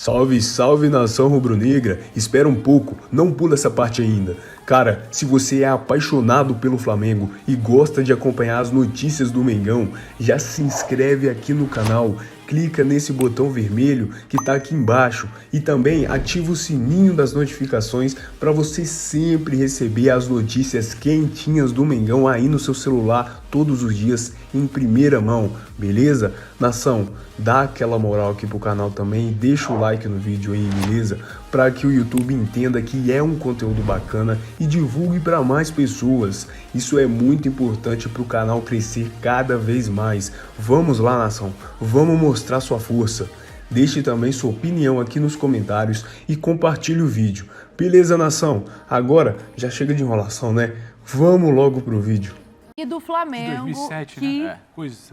Salve, salve nação rubro-negra, espera um pouco, não pula essa parte ainda. Cara, se você é apaixonado pelo Flamengo e gosta de acompanhar as notícias do Mengão, já se inscreve aqui no canal, clica nesse botão vermelho que tá aqui embaixo e também ativa o sininho das notificações para você sempre receber as notícias quentinhas do Mengão aí no seu celular todos os dias em primeira mão, beleza? Nação, dá aquela moral aqui pro canal também, deixa o like no vídeo aí, beleza? Para que o YouTube entenda que é um conteúdo bacana e divulgue para mais pessoas. Isso é muito importante para o canal crescer cada vez mais. Vamos lá, nação, vamos mostrar sua força. Deixe também sua opinião aqui nos comentários e compartilhe o vídeo. Beleza, nação? Agora já chega de enrolação, né? Vamos logo pro vídeo. E do Flamengo, 2007, que né?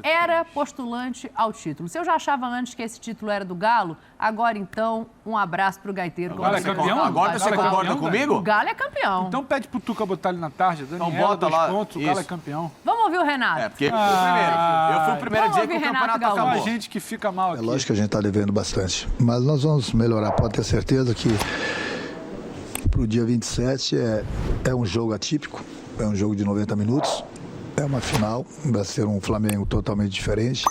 era postulante ao título. Se eu já achava antes que esse título era do Galo, agora então, um abraço pro Gaiteiro. O Galo é campeão? Agora você concorda comigo? O Galo é campeão. Então pede pro Tuca botar ele na tarde, Daniel, Então bota 2 lá. pontos, o Isso. Galo é campeão. Vamos ouvir o Renato. É, porque eu fui o primeiro a dizer que o campeonato Gaúcho. Só a acabou. gente que fica mal É aqui. lógico que a gente está devendo bastante, mas nós vamos melhorar. Pode ter certeza que para o dia 27 é um jogo atípico, é um jogo de 90 minutos, é uma final, vai ser um Flamengo totalmente diferente.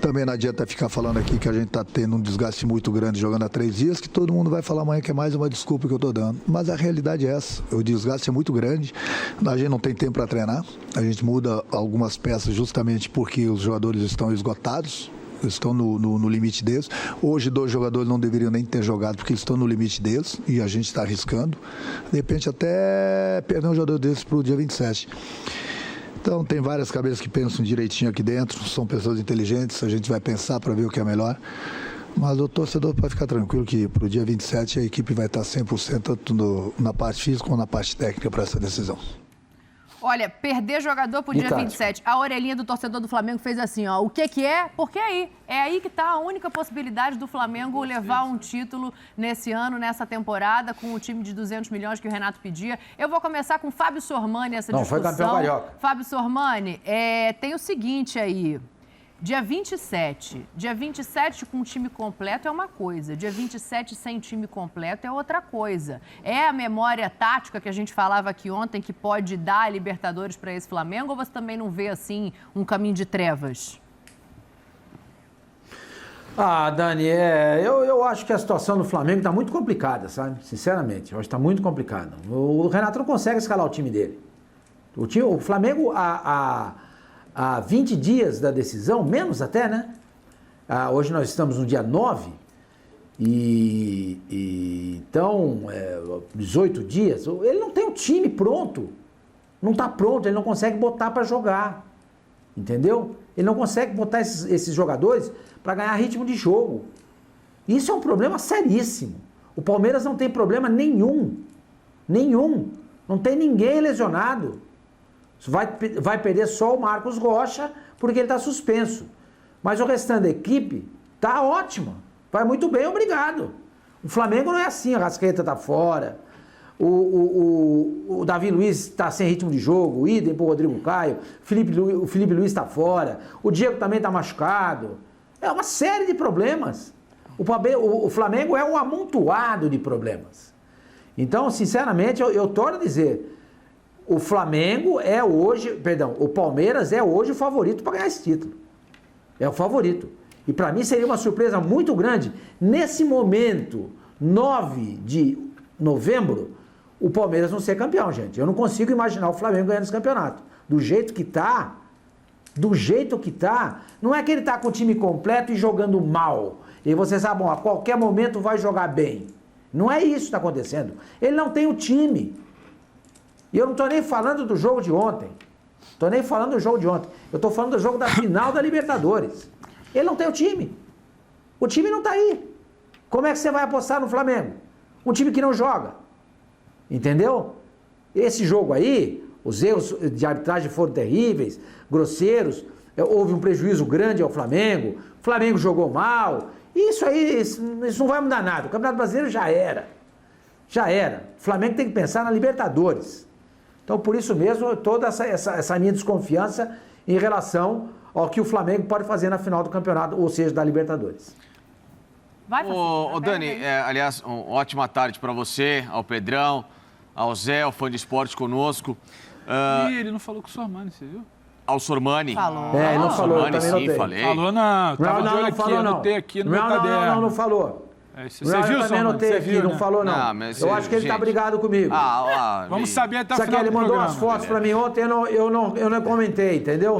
Também não adianta ficar falando aqui que a gente está tendo um desgaste muito grande jogando há 3 dias, que todo mundo vai falar amanhã que é mais uma desculpa que eu estou dando. Mas a realidade é essa, o desgaste é muito grande, a gente não tem tempo para treinar, a gente muda algumas peças justamente porque os jogadores estão esgotados, estão no limite deles. Hoje 2 jogadores não deveriam nem ter jogado porque eles estão no limite deles e a gente está arriscando. De repente até perder um jogador desses para o dia 27. Então tem várias cabeças que pensam direitinho aqui dentro, são pessoas inteligentes, a gente vai pensar para ver o que é melhor. Mas o torcedor pode ficar tranquilo que para o dia 27 a equipe vai estar 100% tanto na parte física como na parte técnica para essa decisão. Olha, perder jogador pro dia 27. A orelhinha do torcedor do Flamengo fez assim, ó. O que é? Porque é aí que tá a única possibilidade do Flamengo levar um título nesse ano, nessa temporada, com o time de 200 milhões que o Renato pedia. Eu vou começar com Fábio Sormani essa discussão. Não, foi campeão carioca. Fábio Sormani, tem o seguinte aí. Dia 27 com o time completo é uma coisa, dia 27 sem time completo é outra coisa. É a memória tática que a gente falava aqui ontem que pode dar a Libertadores para esse Flamengo ou você também não vê assim um caminho de trevas? Ah, Dani, eu acho que a situação do Flamengo está muito complicada, sabe? Sinceramente, eu acho que está muito complicada. O Renato não consegue escalar o time dele. O Flamengo, há 20 dias da decisão, menos até, né? Hoje nós estamos no dia 9, então, 18 dias, ele não tem o time pronto. Não está pronto, ele não consegue botar para jogar. Entendeu? Ele não consegue botar esses jogadores para ganhar ritmo de jogo. Isso é um problema seríssimo. O Palmeiras não tem problema nenhum. Nenhum. Não tem ninguém lesionado. Vai perder só o Marcos Rocha, porque ele está suspenso. Mas o restante da equipe está ótima. Vai muito bem, obrigado. O Flamengo não é assim, a Rascaeta está fora. O Davi Luiz está sem ritmo de jogo, o idem para o Rodrigo Caio. O Felipe Luiz está fora. O Diego também está machucado. É uma série de problemas. O Flamengo é um amontoado de problemas. Então, sinceramente, eu torno a dizer... O Flamengo é hoje, o Palmeiras é hoje o favorito para ganhar esse título. É o favorito. E para mim seria uma surpresa muito grande, nesse momento, 9 de novembro, o Palmeiras não ser campeão, gente. Eu não consigo imaginar o Flamengo ganhando esse campeonato. Do jeito que tá, não é que ele tá com o time completo e jogando mal. E você sabe, bom, a qualquer momento vai jogar bem. Não é isso que está acontecendo. Ele não tem o time. E eu não estou nem falando do jogo de ontem. Eu estou falando do jogo da final da Libertadores. Ele não tem o time. O time não está aí. Como é que você vai apostar no Flamengo? Um time que não joga. Entendeu? Esse jogo aí, os erros de arbitragem foram terríveis, grosseiros. Houve um prejuízo grande ao Flamengo. O Flamengo jogou mal. Isso aí, isso não vai mudar nada. O Campeonato Brasileiro já era. O Flamengo tem que pensar na Libertadores. Então, por isso mesmo, toda essa minha desconfiança em relação ao que o Flamengo pode fazer na final do campeonato, ou seja, da Libertadores. Vai, Facinho, Ô, Dani, aliás, uma ótima tarde para você, ao Pedrão, ao Zé, o fã de esporte conosco. Ih, ele não falou com o Sormani, você viu? Ao Sormani. Falou. Ele não falou, eu Sormani, também sim, notei. falei. Falou, não. Tava de olho Não aqui, falou, não. anotei aqui no meu Não, caderno. não falou. Você Eu viu, também Sormani? anotei Você aqui, viu, não né? falou, não. Não, mas, eu acho que ele tá gente. brigado comigo. Vamos saber até o Só que final ele do mandou programa. umas fotos pra mim ontem, eu não comentei, entendeu?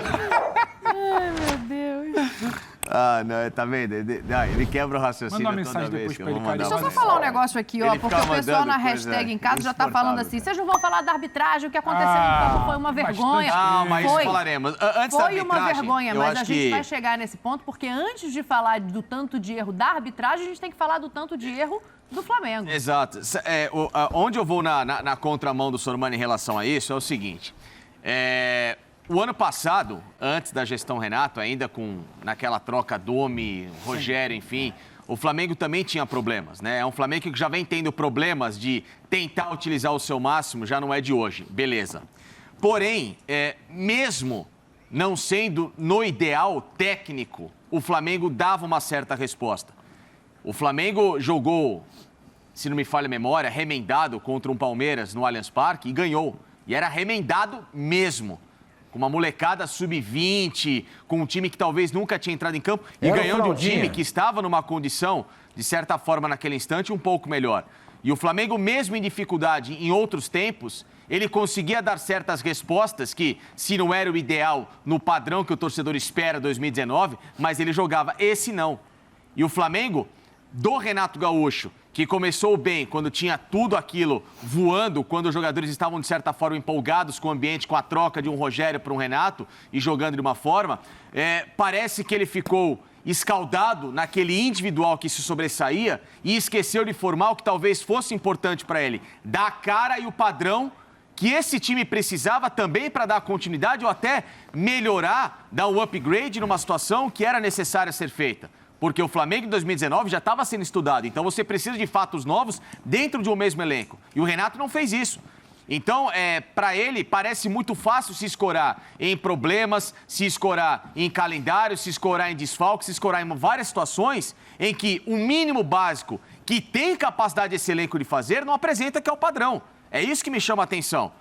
Não, tá vendo? Ele quebra o raciocínio Manda uma toda mensagem vez depois que pra eu ele, vou mandar Deixa eu só uma falar um mensagem. negócio aqui, ó, Ele porque fica o pessoal na mandando hashtag coisa em casa já tá falando assim, vocês não vão falar da arbitragem, o que aconteceu no campo foi uma vergonha. Ah, mas Foi. falaremos. Antes da Foi uma arbitragem, vergonha, eu mas acho a gente que- vai chegar nesse ponto, porque antes de falar do tanto de erro da arbitragem, a gente tem que falar do tanto de erro do Flamengo. Exato. Onde eu vou na contramão do Sormani em relação a isso é o seguinte. O ano passado, antes da gestão Renato, ainda naquela troca Domi, Rogério, enfim, o Flamengo também tinha problemas, né? É um Flamengo que já vem tendo problemas de tentar utilizar o seu máximo, já não é de hoje, beleza. Porém, mesmo não sendo no ideal técnico, o Flamengo dava uma certa resposta. O Flamengo jogou, se não me falha a memória, remendado contra um Palmeiras no Allianz Parque e ganhou. E era remendado mesmo. Com uma molecada sub-20, com um time que talvez nunca tinha entrado em campo e Era ganhando de um fraldinha. time que estava numa condição, de certa forma, naquele instante, um pouco melhor. E o Flamengo, mesmo em dificuldade em outros tempos, ele conseguia dar certas respostas que, se não era o ideal no padrão que o torcedor espera 2019, mas ele jogava. Esse não. E o Flamengo, do Renato Gaúcho, que começou bem quando tinha tudo aquilo voando, quando os jogadores estavam, de certa forma, empolgados com o ambiente, com a troca de um Rogério para um Renato e jogando de uma forma, parece que ele ficou escaldado naquele individual que se sobressaía e esqueceu de formar o que talvez fosse importante para ele, dar a cara e o padrão que esse time precisava também para dar continuidade ou até melhorar, dar um upgrade numa situação que era necessária ser feita. Porque o Flamengo em 2019 já estava sendo estudado. Então você precisa de fatos novos dentro de um mesmo elenco. E o Renato não fez isso. Então, para ele, parece muito fácil se escorar em problemas, se escorar em calendário, se escorar em desfalques, se escorar em várias situações em que o mínimo básico que tem capacidade esse elenco de fazer não apresenta, que é o padrão. É isso que me chama a atenção.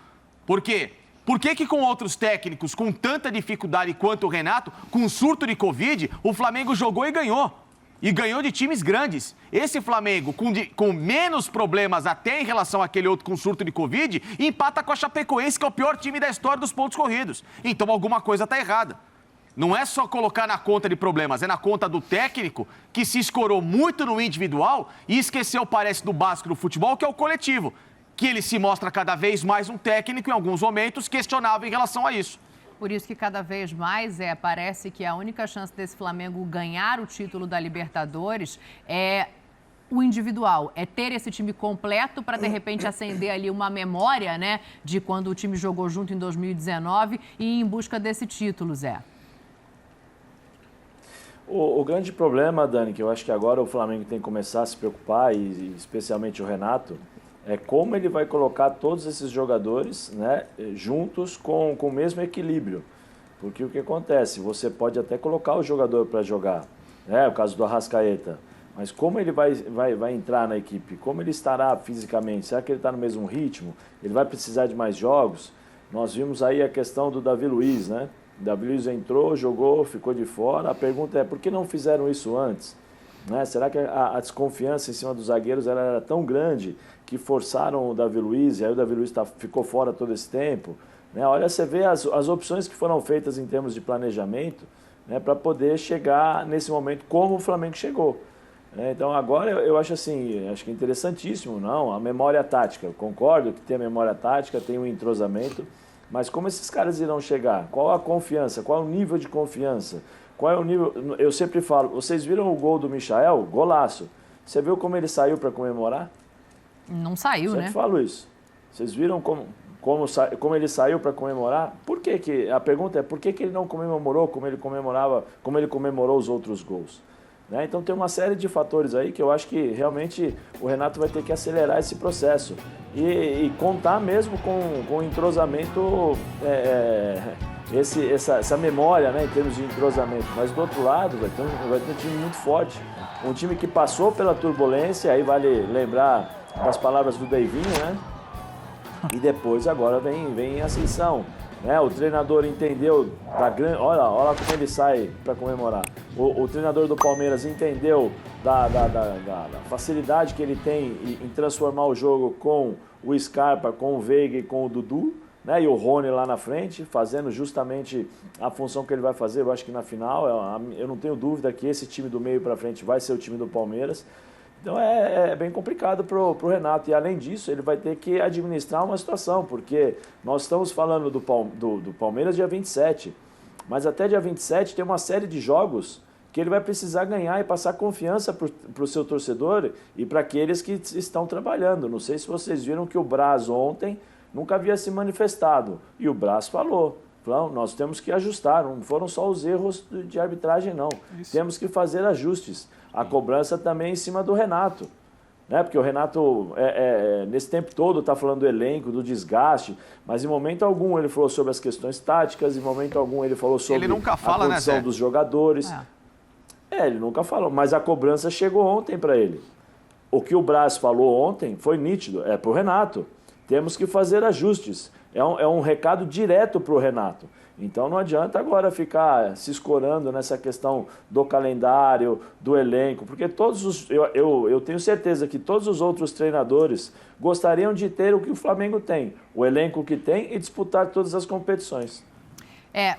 Por quê? Por que com outros técnicos, com tanta dificuldade quanto o Renato, com surto de Covid, o Flamengo jogou e ganhou? E ganhou de times grandes. Esse Flamengo, com menos problemas até em relação àquele outro com surto de Covid, empata com a Chapecoense, que é o pior time da história dos pontos corridos. Então alguma coisa está errada. Não é só colocar na conta de problemas, é na conta do técnico que se escorou muito no individual e esqueceu, parece, do básico do futebol, que é o coletivo. Que ele se mostra cada vez mais um técnico, em alguns momentos, questionável em relação a isso. Por isso que cada vez mais parece que a única chance desse Flamengo ganhar o título da Libertadores é o individual, é ter esse time completo para, de repente, acender ali uma memória, né, de quando o time jogou junto em 2019 e ir em busca desse título, Zé. O grande problema, Dani, que eu acho que agora o Flamengo tem que começar a se preocupar, e especialmente o Renato, é como ele vai colocar todos esses jogadores, né, juntos com o mesmo equilíbrio. Porque o que acontece? Você pode até colocar o jogador para jogar, né, o caso do Arrascaeta, mas como ele vai entrar na equipe? Como ele estará fisicamente? Será que ele está no mesmo ritmo? Ele vai precisar de mais jogos? Nós vimos aí a questão do Davi Luiz, né? O Davi Luiz entrou, jogou, ficou de fora. A pergunta é, por que não fizeram isso antes? Né? Será que a desconfiança em cima dos zagueiros era tão grande que forçaram o Davi Luiz, e aí o Davi Luiz ficou fora todo esse tempo? Né? Olha, você vê as opções que foram feitas em termos de planejamento, né, para poder chegar nesse momento como o Flamengo chegou. Então agora eu acho assim, acho que é interessantíssimo, não, a memória tática. Eu concordo que tem a memória tática, tem um entrosamento, mas como esses caras irão chegar? Qual a confiança? Qual é o nível de confiança? Qual é o nível? Eu sempre falo, vocês viram o gol do Michael? Golaço. Você viu como ele saiu para comemorar? Não saiu, sempre né? falo isso. Vocês viram como ele saiu para comemorar? Por que a pergunta é por que ele não comemorou como ele comemorou os outros gols? Né? Então tem uma série de fatores aí que eu acho que realmente o Renato vai ter que acelerar esse processo e contar mesmo com o entrosamento, essa memória, né, em termos de entrosamento. Mas do outro lado vai ter um time muito forte. Um time que passou pela turbulência, aí vale lembrar das palavras do Deivinho, né? E depois agora vem a ascensão. Né? O treinador entendeu da grande. Olha como ele sai para comemorar. O treinador do Palmeiras entendeu da facilidade que ele tem em transformar o jogo com o Scarpa, com o Veiga e com o Dudu, né? E o Rony lá na frente, fazendo justamente a função que ele vai fazer. Eu acho que na final, eu não tenho dúvida que esse time do meio para frente vai ser o time do Palmeiras. Então é bem complicado para o Renato. E além disso, ele vai ter que administrar uma situação, porque nós estamos falando do Palmeiras dia 27, mas até dia 27 tem uma série de jogos que ele vai precisar ganhar e passar confiança para o seu torcedor e para aqueles que estão trabalhando. Não sei se vocês viram que o Braz ontem nunca havia se manifestado. E o Braz falou, nós temos que ajustar, não foram só os erros de arbitragem, não. Isso. Temos que fazer ajustes. A cobrança também em cima do Renato. Né? Porque o Renato, nesse tempo todo, está falando do elenco, do desgaste, mas em momento algum ele falou sobre as questões táticas, em momento algum ele falou sobre a condição dos jogadores. Ele nunca falou, mas a cobrança chegou ontem para ele. O que o Braz falou ontem foi nítido, é para o Renato. Temos que fazer ajustes. É um recado direto para o Renato. Então não adianta agora ficar se escorando nessa questão do calendário, do elenco, porque eu tenho certeza que todos os outros treinadores gostariam de ter o que o Flamengo tem, o elenco que tem e disputar todas as competições.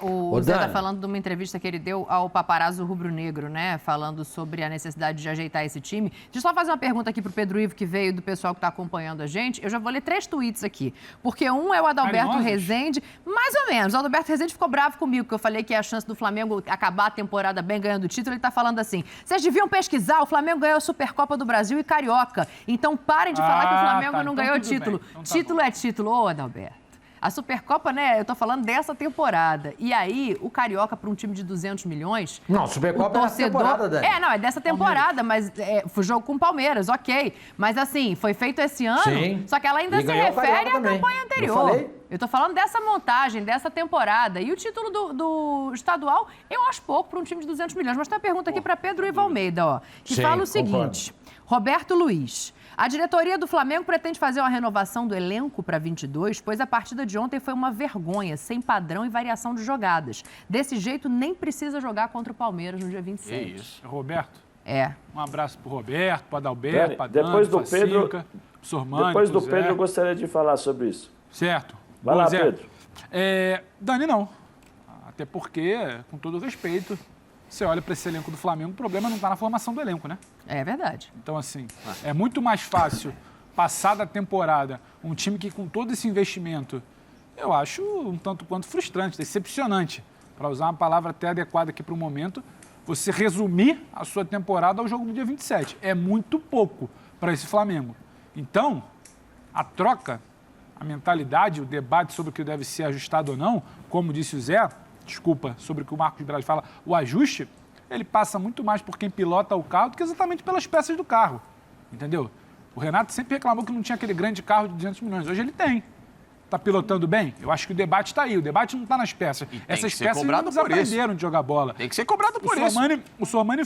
O Zé está falando de uma entrevista que ele deu ao paparazzo rubro-negro, né? Falando sobre a necessidade de ajeitar esse time. Deixa eu só fazer uma pergunta aqui para o Pedro Ivo, que veio do pessoal que está acompanhando a gente. Eu já vou ler 3 tweets aqui. Porque um é o Adalberto Rezende, mais ou menos. O Adalberto Rezende ficou bravo comigo, porque eu falei que a chance do Flamengo acabar a temporada bem ganhando o título. Ele está falando assim, vocês deviam pesquisar, o Flamengo ganhou a Supercopa do Brasil e Carioca. Então parem de falar que o Flamengo não ganhou título. Então, título é título, ô Adalberto. A Supercopa, né, eu tô falando dessa temporada. E aí, o Carioca para um time de 200 milhões... Não, Supercopa é dessa temporada, Dani. É dessa temporada, mas foi jogo com o Palmeiras, ok. Mas assim, foi feito esse ano, sim, só que ela ainda se refere à campanha anterior. Eu tô falando dessa montagem, dessa temporada. E o título do estadual, eu acho pouco para um time de 200 milhões. Mas tem uma pergunta aqui para Pedro Ivo Almeida, que fala o seguinte. Roberto Luiz. A diretoria do Flamengo pretende fazer uma renovação do elenco para 22, pois a partida de ontem foi uma vergonha, sem padrão e variação de jogadas. Desse jeito, nem precisa jogar contra o Palmeiras no dia 27. É isso. Roberto? Um abraço pro Roberto, pro Adalberto, pro Dani, depois do Pedro, pro Sormani, depois do Pedro, eu gostaria de falar sobre isso. Certo. Vai lá, Pedro. Dani, não. Até porque, com todo respeito, você olha para esse elenco do Flamengo, o problema não está na formação do elenco, né? É verdade. Então, assim, é muito mais fácil passar da temporada um time que, com todo esse investimento, eu acho um tanto quanto frustrante, decepcionante, para usar uma palavra até adequada aqui para o momento, você resumir a sua temporada ao jogo do dia 27. É muito pouco para esse Flamengo. Então, a troca, a mentalidade, o debate sobre o que deve ser ajustado ou não, como disse o Zé, desculpa, sobre o que o Marcos Braz fala, o ajuste, ele passa muito mais por quem pilota o carro do que exatamente pelas peças do carro, entendeu? O Renato sempre reclamou que não tinha aquele grande carro de 200 milhões, hoje ele tem. Está pilotando bem? Eu acho que o debate está aí, o debate não está nas peças. Essas peças não desaprenderam de jogar bola. Tem que ser cobrado por isso. O Sormani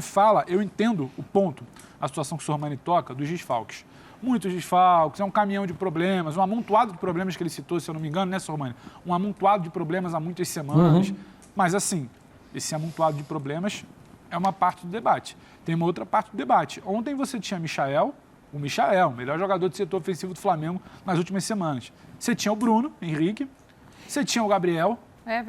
fala, eu entendo o ponto, a situação que o Sormani toca dos desfalques. Muitos desfalques, é um caminhão de problemas, um amontoado de problemas que ele citou, se eu não me engano, né, Sormani? Um amontoado de problemas há muitas semanas. Mas, assim, esse amontoado de problemas é uma parte do debate. Tem uma outra parte do debate. Ontem você tinha o Michael, melhor jogador do setor ofensivo do Flamengo nas últimas semanas. Você tinha o Bruno Henrique, você tinha o Gabriel,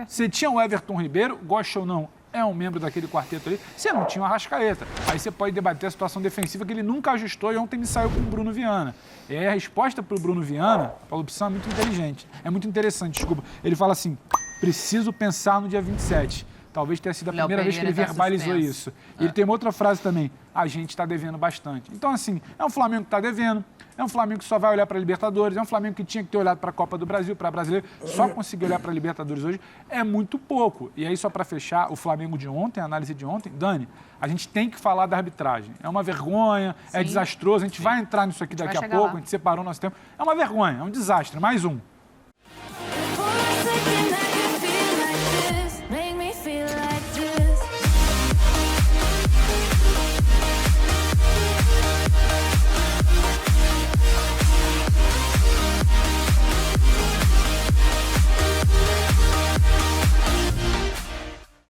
você tinha o Everton Ribeiro, gosta ou não, é um membro daquele quarteto ali, você não tinha o Arrascaeta. Aí você pode debater a situação defensiva que ele nunca ajustou e ontem me saiu com o Bruno Viana. E aí a resposta para o Bruno Viana, a opção é muito inteligente, é muito interessante, desculpa. Ele fala assim, preciso pensar no dia 27. Talvez tenha sido a primeira vez que ele verbalizou isso. E ele tem uma outra frase também, a gente está devendo bastante. Então, assim, é um Flamengo que está devendo, é um Flamengo que só vai olhar para a Libertadores, é um Flamengo que tinha que ter olhado para a Copa do Brasil, para a Brasileira, só conseguir olhar para a Libertadores hoje é muito pouco. E aí, só para fechar, o Flamengo de ontem, a análise de ontem, Dani, a gente tem que falar da arbitragem. É uma vergonha, é desastroso, a gente vai entrar nisso aqui daqui a pouco, a gente separou nosso tempo. É uma vergonha, é um desastre, mais um.